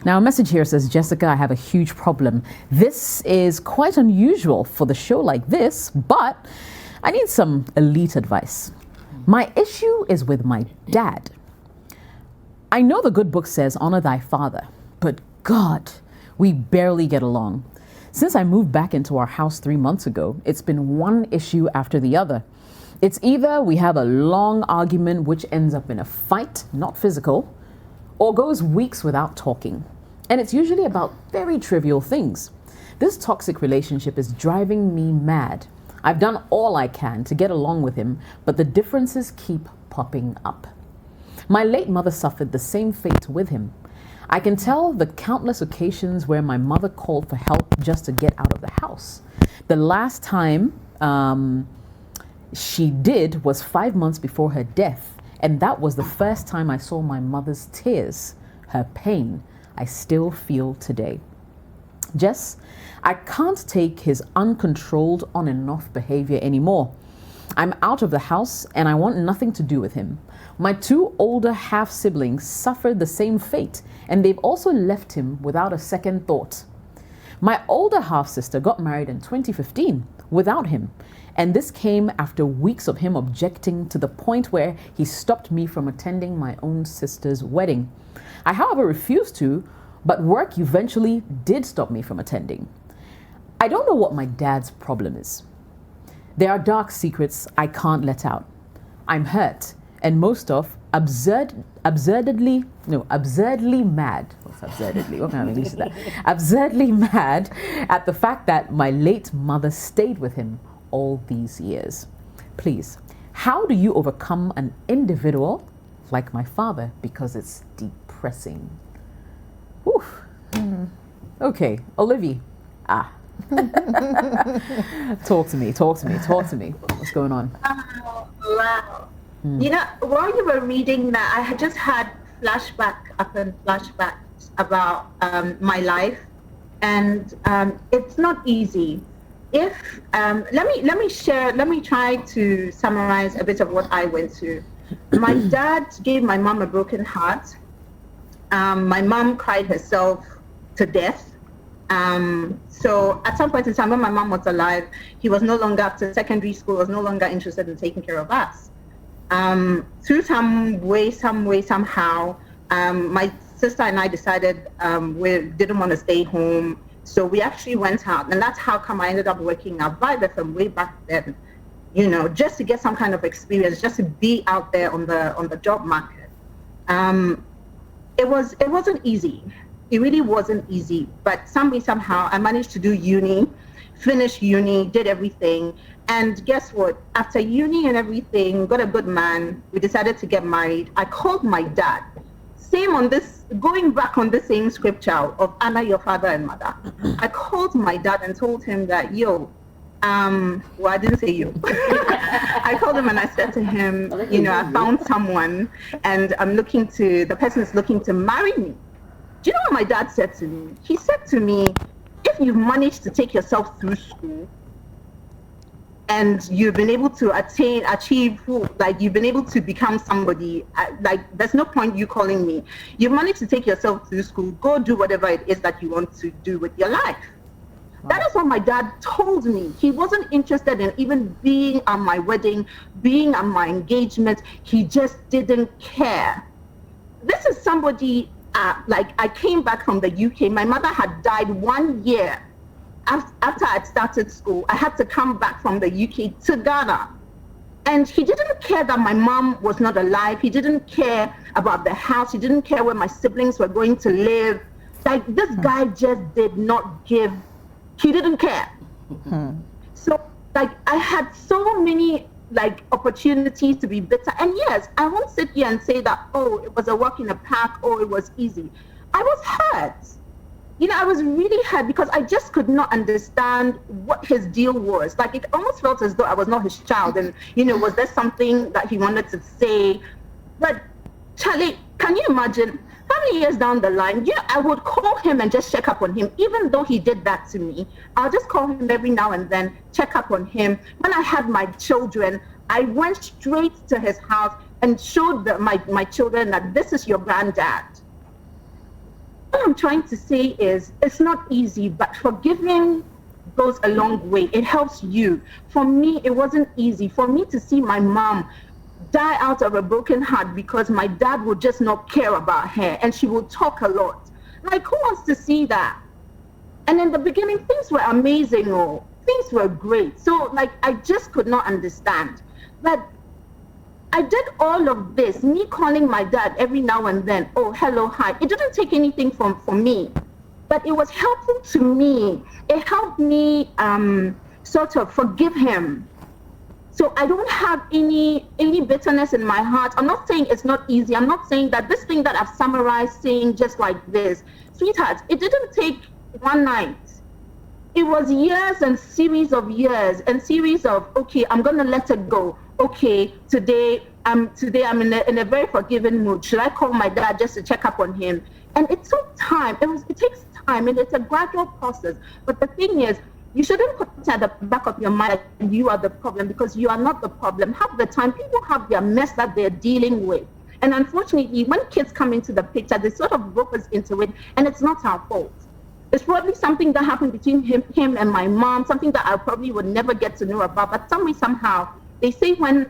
Now, a message here says, Jessica, I have a huge problem. This is quite unusual for the show like this, but I need some elite advice. My issue is with my dad. I know the good book says, honor thy father, but God, we barely get along. Since I moved back into our house 3 months ago, it's been one issue after the other. It's either we have a long argument which ends up in a fight, not physical, or goes weeks without talking. And it's usually about very trivial things. This toxic relationship is driving me mad. I've done all I can to get along with him, but the differences keep popping up. My late mother suffered the same fate with him. I can tell the countless occasions where my mother called for help just to get out of the house. The last time she did was 5 months before her death. And that was the first time I saw my mother's tears, her pain, I still feel today. Jess, I can't take his uncontrolled on and off behavior anymore. I'm out of the house and I want nothing to do with him. My 2 older half siblings suffered the same fate and they've also left him without a second thought. My older half sister got married in 2015 without him. And this came after weeks of him objecting to the point where he stopped me from attending my own sister's wedding. I, however, refused to, but work eventually did stop me from attending. I don't know what my dad's problem is. There are dark secrets I can't let out. I'm hurt and most of absurdly mad. What's absurdly? What kind of English is that? Absurdly mad at the fact that my late mother stayed with him all these years. Please, how do you overcome an individual like my father? Because it's depressing. Whew. Okay, Olivia. Talk to me. What's going on? Wow. You know, while you were reading that, I had just had flashbacks about my life, and it's not easy. If let me try to summarize a bit of what I went through. My dad gave my mom a broken heart. My mom cried herself to death. So at some point in time when my mom was alive, he was no longer, after secondary school, was no longer interested in taking care of us. Through some way, somehow, my sister and I decided we didn't want to stay home. So we actually went out, and that's how come I ended up working at Vibe FM way back then, you know, just to get some kind of experience, just to be out there on the job market. It wasn't easy. It really wasn't easy, but somehow I managed to do uni, finish uni, did everything. And guess what? After uni and everything, got a good man, we decided to get married. I called my dad. Same on this, going back on the same scripture of honor your father and mother. I called my dad and told him that, well, I didn't say you. I called him and I said to him, you know, I found someone and the person is looking to marry me. Do you know what my dad said to me? He said to me, if you've managed to take yourself through school and you've been able to achieve, like you've been able to become somebody, like there's no point you calling me. You've managed to take yourself through school, go do whatever it is that you want to do with your life. That is what my dad told me. He wasn't interested in even being at my wedding, being at my engagement. He just didn't care. This is somebody, like I came back from the UK. My mother had died 1 year after I'd started school. I had to come back from the UK to Ghana. And he didn't care that my mom was not alive. He didn't care about the house. He didn't care where my siblings were going to live. Like this guy just did not give. He didn't care. So like I had so many like opportunities to be bitter. And yes, I won't sit here and say that, oh, it was a walk in the park, oh, it was easy. I was hurt. You know, I was really hurt because I just could not understand what his deal was. Like it almost felt as though I was not his child. And, you know, was there something that he wanted to say? But Charlie, can you imagine how many years down the line, yeah, I would call him and just check up on him, even though he did that to me. I'll just call him every now and then, check up on him. When I had my children, I went straight to his house and showed my children that this is your granddad. what I'm trying to say is it's not easy, but forgiving goes a long way. It helps you. For me, it wasn't easy. For me to see my mom die out of a broken heart because my dad would just not care about her and she would talk a lot. Like, who wants to see that? And in the beginning, things were amazing, things were great. So, like, I just could not understand. But I did all of this, me calling my dad every now and then, oh, hello, hi. It didn't take anything from me, but it was helpful to me. It helped me sort of forgive him. So I don't have any bitterness in my heart. I'm not saying it's not easy. I'm not saying that this thing that I've summarized saying just like this, sweetheart, it didn't take one night. It was years and series of years and series of, okay, I'm going to let it go. Okay, today I'm in a very forgiving mood. Should I call my dad just to check up on him? And it took time. It takes time, and it's a gradual process. But the thing is, you shouldn't put it at the back of your mind that you are the problem, because you are not the problem. Half the time, people have their mess that they're dealing with. And unfortunately, when kids come into the picture, they sort of rope us into it, and it's not our fault. It's probably something that happened between him and my mom, something that I probably would never get to know about. But somehow, they say when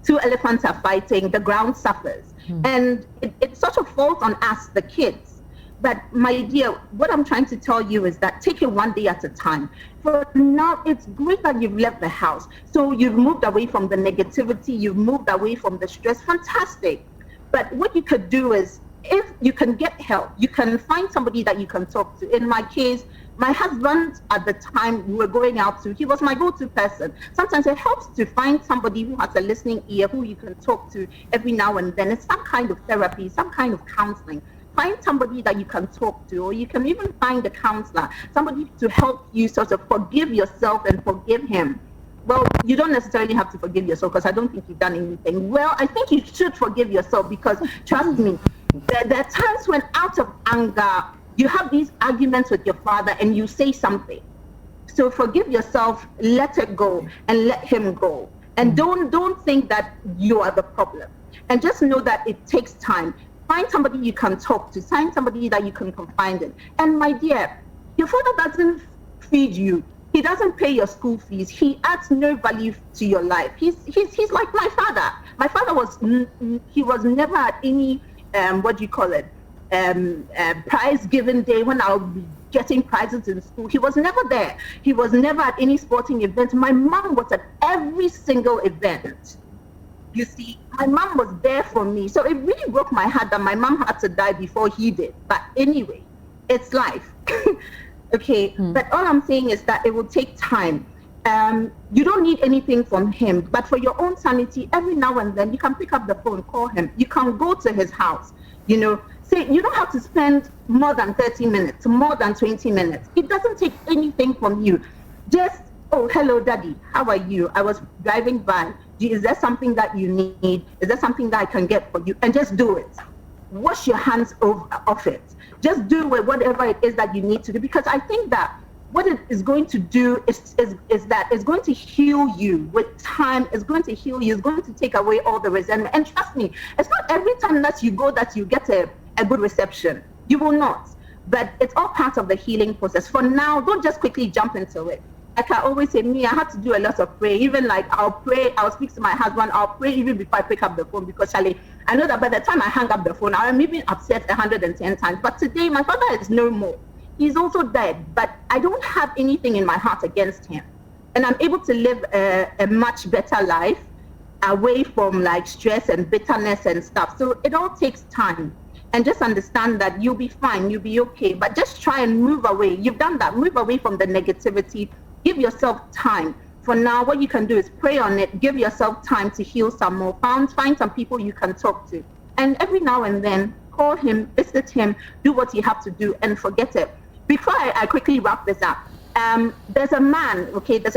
two elephants are fighting, the ground suffers. And it sort of falls on us, the kids. But my dear, what I'm trying to tell you is that take it one day at a time. For now, it's great that you've left the house. So you've moved away from the negativity, you've moved away from the stress. Fantastic. But what you could do is, if you can get help, you can find somebody that you can talk to. In my case, my husband at the time we were going out to, he was my go-to person. Sometimes it helps to find somebody who has a listening ear, who you can talk to every now and then. It's some kind of therapy, some kind of counseling. Find somebody that you can talk to, or you can even find a counselor, somebody to help you sort of forgive yourself and forgive him. Well, you don't necessarily have to forgive yourself, because I don't think you've done anything. Well, I think you should forgive yourself, because trust me, there are times when out of anger, you have these arguments with your father and you say something. So forgive yourself, let it go, and let him go. And don't think that you are the problem. And just know that it takes time. Find somebody you can talk to. Find somebody that you can confide in. And my dear, your father doesn't feed you. He doesn't pay your school fees. He adds no value to your life. He's like my father. My father was never at any prize giving day when I'll be getting prizes in school. He was never there. He was never at any sporting event. My mom was at every single event. You see, my mom was there for me. So it really broke my heart that my mom had to die before he did. But anyway, it's life. Okay, but all I'm saying is that it will take time. You don't need anything from him, but for your own sanity, every now and then you can pick up the phone, call him. You can go to his house, say you don't have to spend more than 30 minutes, more than 20 minutes. It doesn't take anything from you. Just, oh, hello, daddy, how are you? I was driving by. Is there something that you need? Is there something that I can get for you? And just do it. Wash your hands off it. Just do whatever it is that you need to do, because I think that what it is going to do is that it's going to heal you with time. It's going to heal you. It's going to take away all the resentment. And trust me, it's not every time that you go that you get a good reception. You will not. But it's all part of the healing process. For now, don't just quickly jump into it. Like I always say, I have to do a lot of prayer. Even like I'll pray, I'll speak to my husband, I'll pray even before I pick up the phone, because Charlie, I know that by the time I hang up the phone, I'm even upset 110 times. But today, my father is no more. He's also dead, but I don't have anything in my heart against him. And I'm able to live a much better life away from like stress and bitterness and stuff. So it all takes time. And just understand that you'll be fine, you'll be okay. But just try and move away. You've done that. Move away from the negativity. Give yourself time. For now, what you can do is pray on it. Give yourself time to heal some more. Find some people you can talk to. And every now and then, call him, visit him, do what you have to do, and forget it. Before I quickly wrap this up, there's a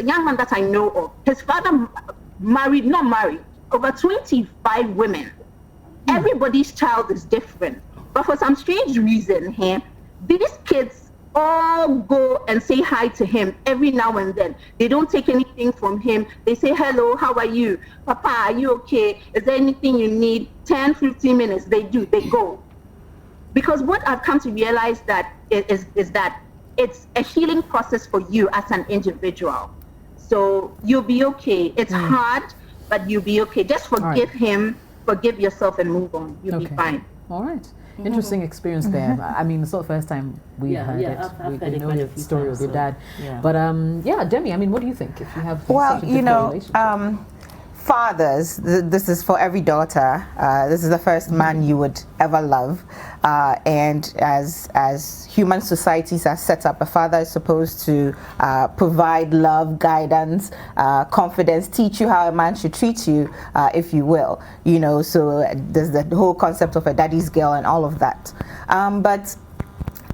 young man that I know of. His father not married, over 25 women. Everybody's child is different. But for some strange reason here, these kids all go and say hi to him every now and then. They don't take anything from him. They say, hello, how are you? Papa, are you okay? Is there anything you need? 10, 15 minutes, they do, they go. because what I've come to realize that is that it's a healing process for you as an individual. So you'll be okay. It's hard, but you'll be okay. Just forgive him, forgive yourself, and move on. You'll be fine. All right. Interesting experience there. I mean, it's not the first time we heard it. I've we know the story of your dad. Yeah. But Demi, I mean, what do you think if you have well, such a difficult relationship? Fathers, this is for every daughter. This is the first man you would ever love, and as human societies are set up, a father is supposed to provide love, guidance, confidence, teach you how a man should treat you, if you will. You know, so there's the whole concept of a daddy's girl and all of that. But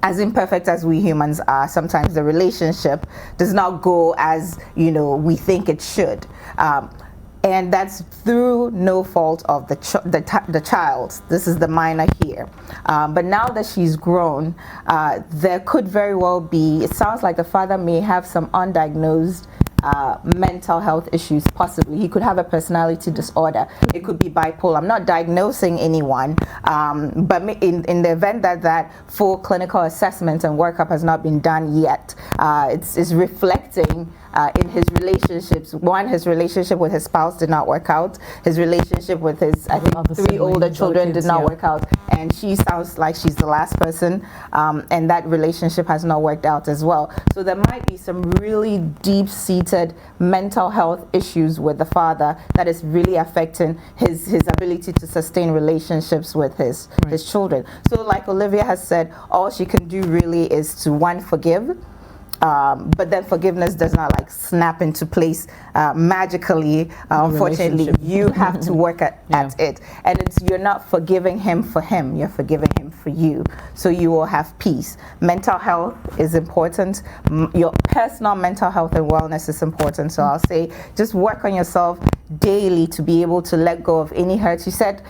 as imperfect as we humans are, sometimes the relationship does not go as, you know, we think it should. And that's through no fault of the child. This is the minor here. But now that she's grown, there could very well be, it sounds like the father may have some undiagnosed mental health issues, possibly. He could have a personality disorder. It could be bipolar. I'm not diagnosing anyone, but in the event that that full clinical assessment and workup has not been done yet, it's reflecting in his relationships. One, his relationship with his spouse did not work out. His relationship with his, I think, 3 older children did not work out. And she sounds like she's the last person, and that relationship has not worked out as well. So there might be some really deep-seated mental health issues with the father that is really affecting his ability to sustain relationships with his children. So like Olivia has said, all she can do really is to, one, forgive. But then forgiveness does not like snap into place magically. Unfortunately, you have to work at it. And you're not forgiving him for him, you're forgiving him for you. So you will have peace. Mental health is important. Your personal mental health and wellness is important. So I'll say just work on yourself daily to be able to let go of any hurt. You said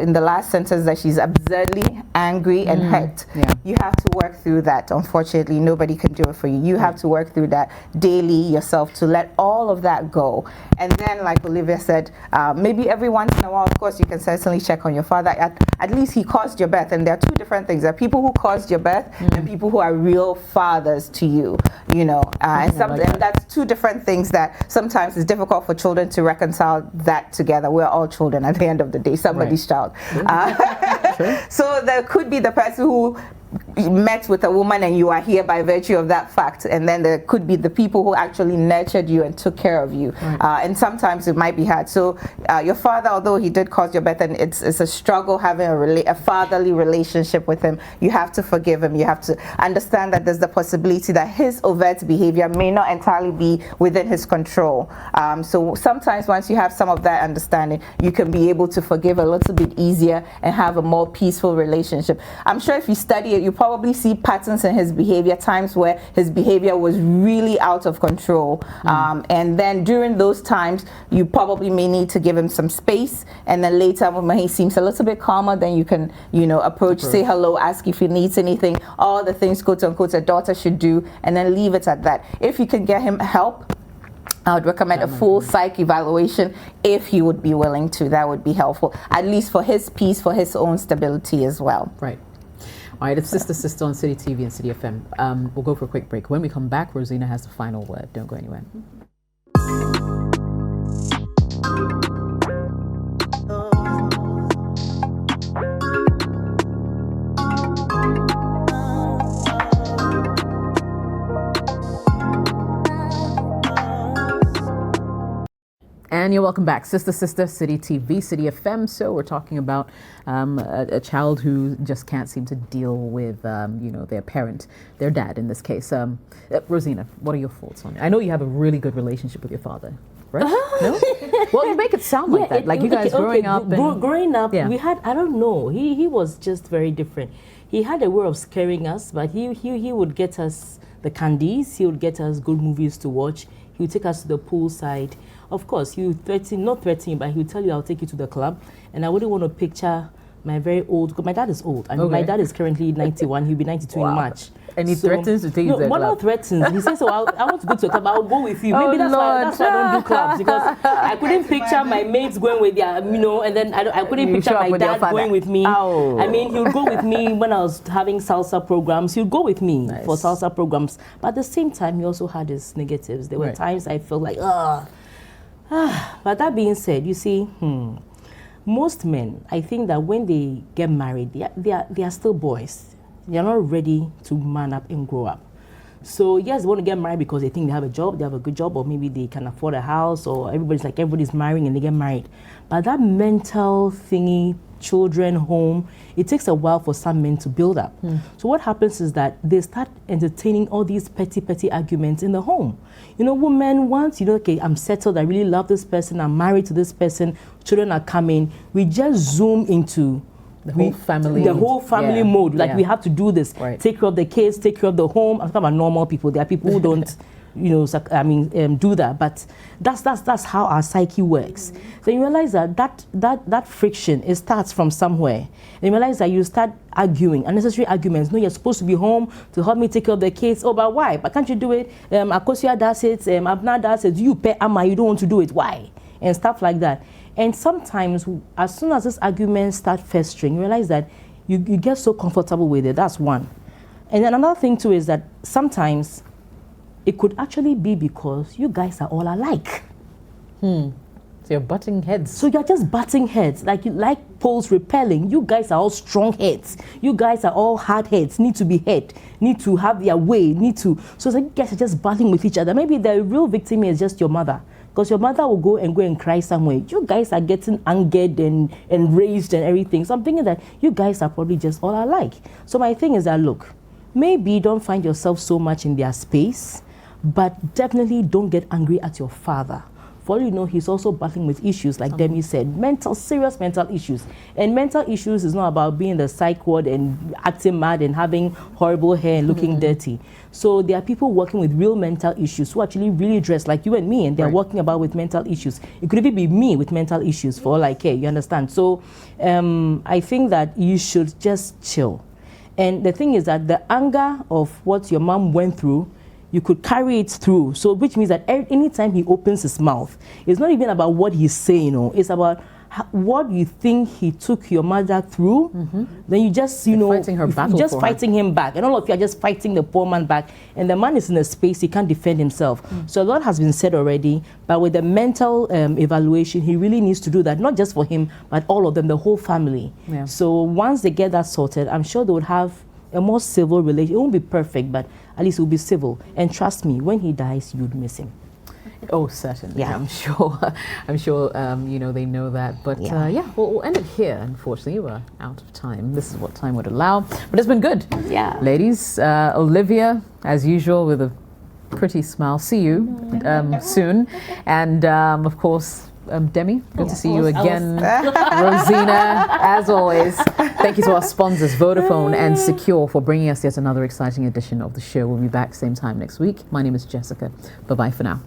in the last sentence that she's absurdly angry and hurt. You have to work through that. Unfortunately, nobody can do it for you. You have to work through that daily yourself to let all of that go. And then, like Olivia said, maybe every once in a while, of course, you can certainly check on your father. At least he caused your birth. And there are 2 different things. There are people who caused your birth and people who are real fathers to you, you know. And that's 2 different things that sometimes it's difficult for children to reconcile that together. We're all children at the end of the day, somebody's child. So there could be the person who met with a woman and you are here by virtue of that fact, and then there could be the people who actually nurtured you and took care of you, and sometimes it might be hard. So your father, although he did cause your birth, and it's a struggle having a fatherly relationship with him, you have to forgive him. You have to understand that there's the possibility that his overt behavior may not entirely be within his control. So sometimes once you have some of that understanding, you can be able to forgive a little bit easier and have a more peaceful relationship. I'm sure if you study it, you probably see patterns in his behavior, times where his behavior was really out of control. And then during those times, you probably may need to give him some space. And then later, when he seems a little bit calmer, then you can, you know, approach, say hello, ask if he needs anything, all the things, quote unquote, a daughter should do, and then leave it at that. If you can get him help, I would recommend a full psych evaluation if he would be willing to. That would be helpful, at least for his peace, for his own stability as well. Right. All right, it's Sister on City TV and City FM. We'll go for a quick break. When we come back, Rosina has the final word. Don't go anywhere. And you're welcome back. Sister, City TV, City FM. So we're talking about a child who just can't seem to deal with, you know, their parent, their dad in this case. Rosina, what are your thoughts on it? I know you have a really good relationship with your father, right? No? Well, you make it sound like that. Like you guys growing up. Growing up, we had, I don't know, he was just very different. He had a way of scaring us, but he would get us the candies. He would get us good movies to watch. He would take us to the poolside. Of course, he would threaten, not threaten, but he would tell you, I'll take you to the club. And I wouldn't want to picture my very old, because my dad is old. I mean, my Okay. dad is currently 91. He'll be 92 in March. And he threatens to take you to a one club. not threatens. He says, "So I want to go to a club. I'll go with you." Maybe Oh, that's why Lord. I don't do clubs, because I couldn't picture my mates going with their, and then I couldn't You picture show up my with your dad father. going with me. Oh. I mean, he'll go with me when I was having salsa programs. He'll go with me Nice. for salsa programs. But at the same time, he also had his negatives. There were Right. times I felt like, But that being said, you see, most men, I think that when they get married, they are still boys. They're not ready to man up and grow up. So yes, they want to get married because they think they have a job, they have a good job, or maybe they can afford a house, or everybody's marrying and they get married. But that mental thingy, children, home, it takes a while for some men to build up. So what happens is that they start entertaining all these petty arguments in the home. Women, once okay, I'm settled, I really love this person, I'm married to this person, children are coming, we just zoom into The whole family the mode. Like Yeah. we have to do this. Right. Take care of the kids, take care of the home. I'm talking about normal people. There are people who don't, do that. But that's how our psyche works. So you realize that friction, it starts from somewhere. And you realize that you start arguing, unnecessary arguments. No, you're supposed to be home to help me take care of the kids. Oh, but why? But can't you do it? Akosia does it. Abna does it. You pay Ama, you don't want to do it. Why? And stuff like that. And sometimes, as soon as these arguments start festering, you realize that you get so comfortable with it. That's one. And then another thing too is that sometimes it could actually be because you guys are all alike. So you're butting heads. So you're just butting heads, like poles repelling. You guys are all strong heads. You guys are all hard heads, need to be head, need to have their way, So it's like you guys are just battling with each other. Maybe the real victim is just your mother. Because your mother will go and cry somewhere. You guys are getting angered and enraged and everything. So I'm thinking that you guys are probably just all alike. So my thing is that, look, maybe don't find yourself so much in their space, but definitely don't get angry at your father. For all you know, he's also battling with issues, like Demi said, serious mental issues. And mental issues is not about being in the psych ward and acting mad and having horrible hair and looking dirty. So there are people working with real mental issues who actually really dress like you and me, and they're working about with mental issues. It could even be me with mental issues for all I care, you understand? So I think that you should just chill. And the thing is that the anger of what your mom went through, you could carry it through. So which means that anytime he opens his mouth, it's not even about what he's saying, it's about what you think he took your mother through. Then you just, fighting her battle just for fighting him back. And all of you are just fighting the poor man back. And the man is in a space, he can't defend himself. So a lot has been said already, but with the mental evaluation, he really needs to do that, not just for him, but all of them, the whole family. Yeah. So once they get that sorted, I'm sure they would have a more civil relationship. It won't be perfect, but at least it will be civil. And trust me, when he dies, you'd miss him. Oh, certainly. Yeah. I'm sure. They know that. But we'll end it here. Unfortunately, we're out of time. This is what time would allow. But it's been good. Yeah. Ladies, Olivia, as usual, with a pretty smile. See you soon. And of course, Demi, good to see you again. Rosina, as always. Thank you to our sponsors, Vodafone and Secure, for bringing us yet another exciting edition of the show. We'll be back same time next week. My name is Jessica. Bye-bye for now.